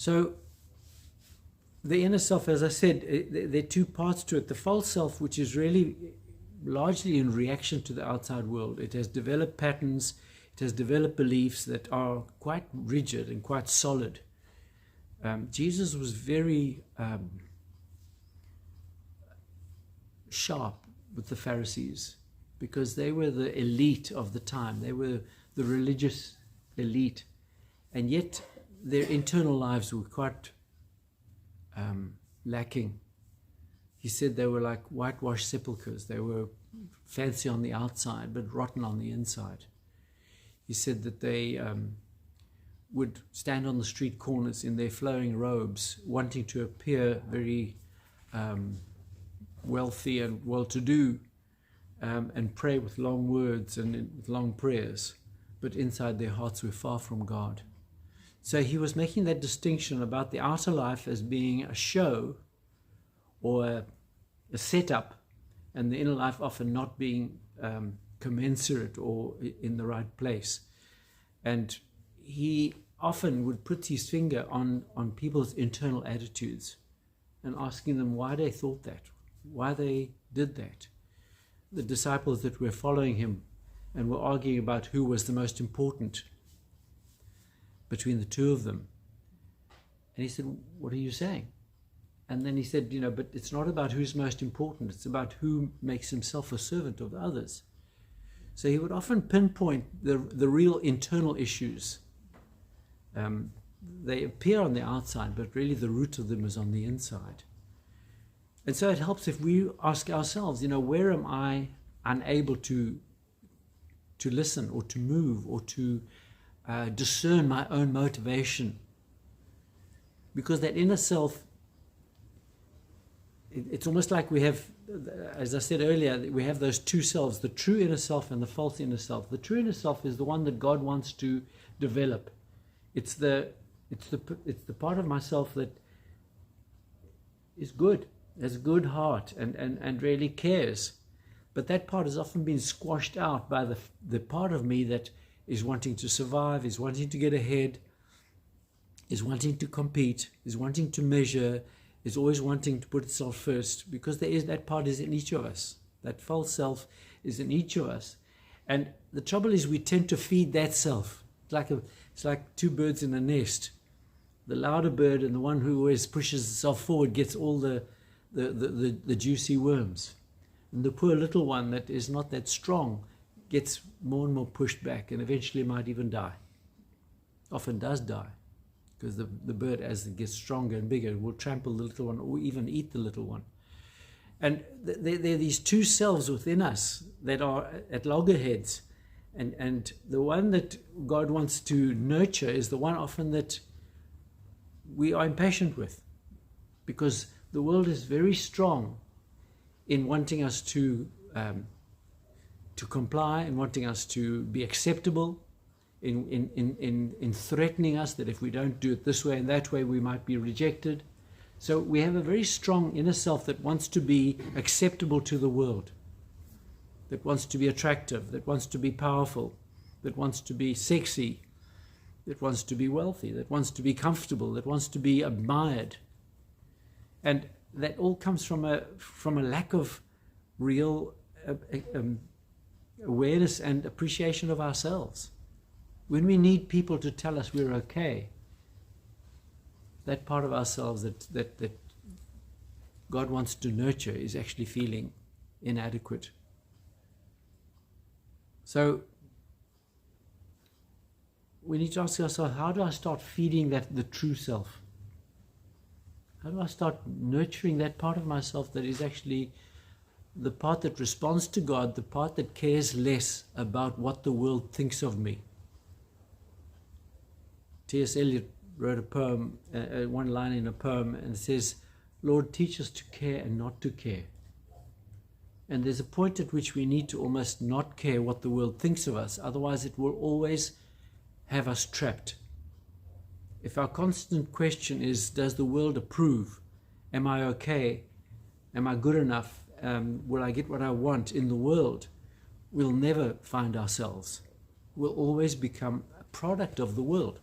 So the inner self, as I said, there are two parts to it. The false self, which is really largely in reaction to the outside world. It has developed patterns, it has developed beliefs that are quite rigid and quite solid. Jesus was very sharp with the Pharisees because they were the elite of the time. They were the religious elite, and yet their internal lives were quite lacking. He said they were like whitewashed sepulchres. They were fancy on the outside but rotten on the inside. He said that they would stand on the street corners in their flowing robes, wanting to appear very wealthy and well-to-do, and pray with long words and with long prayers, but inside their hearts were far from God. So he was making that distinction about the outer life as being a show or a setup, and the inner life often not being commensurate or in the right place. And he often would put his finger on people's internal attitudes and asking them why they thought that, why they did that. The disciples that were following him and were arguing about who was the most important between the two of them. And he said, what are you saying? And then he said, but it's not about who's most important. It's about who makes himself a servant of others. So he would often pinpoint the real internal issues. They appear on the outside, but really the root of them is on the inside. And so it helps if we ask ourselves, where am I unable to listen or to move or to discern my own motivation? Because that inner self, it's almost like we have, as I said earlier, we have those two selves, the true inner self and the false inner self. The true inner self is the one that God wants to develop. It's the part of myself that is good, has a good heart and really cares. But that part has often been squashed out by the part of me that is wanting to survive, is wanting to get ahead, is wanting to compete, is wanting to measure, is always wanting to put itself first, because that part is in each of us. That false self is in each of us. And the trouble is we tend to feed that self. It's like two birds in a nest. The louder bird and the one who always pushes itself forward gets all the juicy worms. And the poor little one that is not that strong gets more and more pushed back and eventually might even die. Often does die, because the bird, as it gets stronger and bigger, will trample the little one or even eat the little one. And there are these two selves within us that are at loggerheads. And the one that God wants to nurture is the one often that we are impatient with, because the world is very strong in wanting us to comply and wanting us to be acceptable, in threatening us that if we don't do it this way and that way, we might be rejected. So we have a very strong inner self that wants to be acceptable to the world, that wants to be attractive, that wants to be powerful, that wants to be sexy, that wants to be wealthy, that wants to be comfortable, that wants to be admired. And that all comes from a lack of real awareness and appreciation of ourselves. When we need people to tell us we're okay, that part of ourselves that God wants to nurture is actually feeling inadequate. So we need to ask ourselves, how do I start feeding the true self? How do I start nurturing that part of myself that is actually the part that responds to God, the part that cares less about what the world thinks of me? T.S. Eliot wrote a poem, one line in a poem, and it says, Lord, teach us to care and not to care. And there's a point at which we need to almost not care what the world thinks of us, otherwise it will always have us trapped. If our constant question is, does the world approve? Am I okay? Am I good enough? Will I get what I want in the world? We'll never find ourselves. We'll always become a product of the world.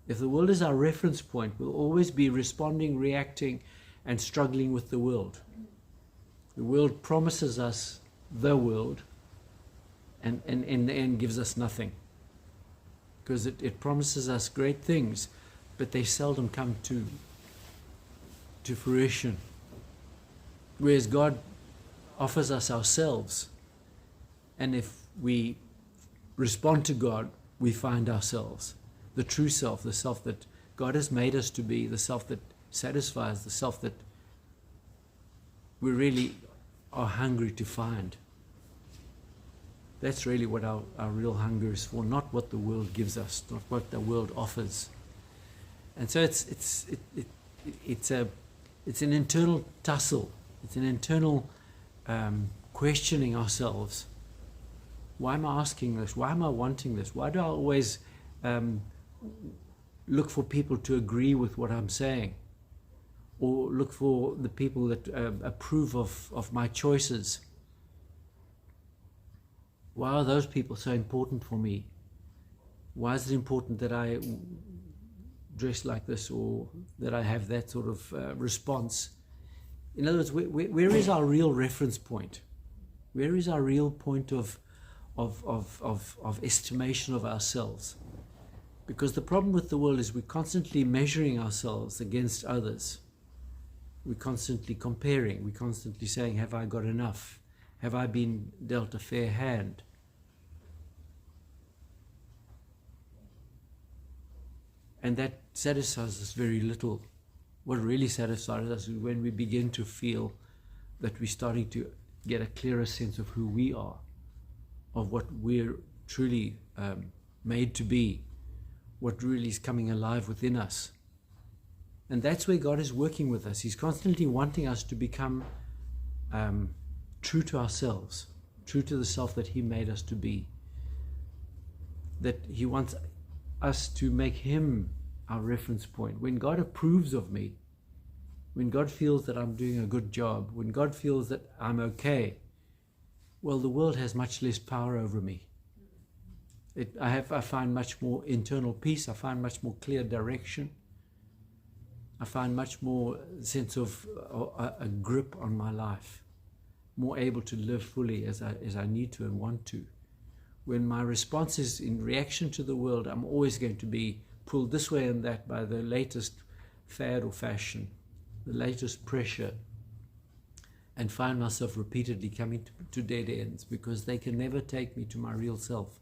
If the world is our reference point, we'll always be responding, reacting, and struggling with the world. The world promises us the world, and in the end gives us nothing. Because it promises us great things, but they seldom come to fruition. Whereas God offers us ourselves, and if we respond to God, we find ourselves, the true self, the self that God has made us to be, the self that satisfies, the self that we really are hungry to find. That's really what our real hunger is for, not what the world gives us, not what the world offers. And so it's an internal tussle. It's an internal questioning ourselves. Why am I asking this? Why am I wanting this? Why do I always look for people to agree with what I'm saying? Or look for the people that approve of my choices? Why are those people so important for me? Why is it important that I dress like this, or that I have that sort of response? In other words, where is our real reference point? Where is our real point of estimation of ourselves? Because the problem with the world is we're constantly measuring ourselves against others. We're constantly comparing. We're constantly saying, have I got enough? Have I been dealt a fair hand? And that satisfies us very little. What really satisfies us is when we begin to feel that we're starting to get a clearer sense of who we are, of what we're truly made to be, what really is coming alive within us. And that's where God is working with us. He's constantly wanting us to become true to ourselves, true to the self that He made us to be. That He wants us to make Him our reference point. When God approves of me, when God feels that I'm doing a good job, when God feels that I'm okay, well, the world has much less power over me. I find much more internal peace. I find much more clear direction. I find much more sense of a grip on my life, more able to live fully as I need to and want to. When my response is in reaction to the world, I'm always going to be pulled this way and that by the latest fad or fashion, the latest pressure, and find myself repeatedly coming to dead ends, because they can never take me to my real self.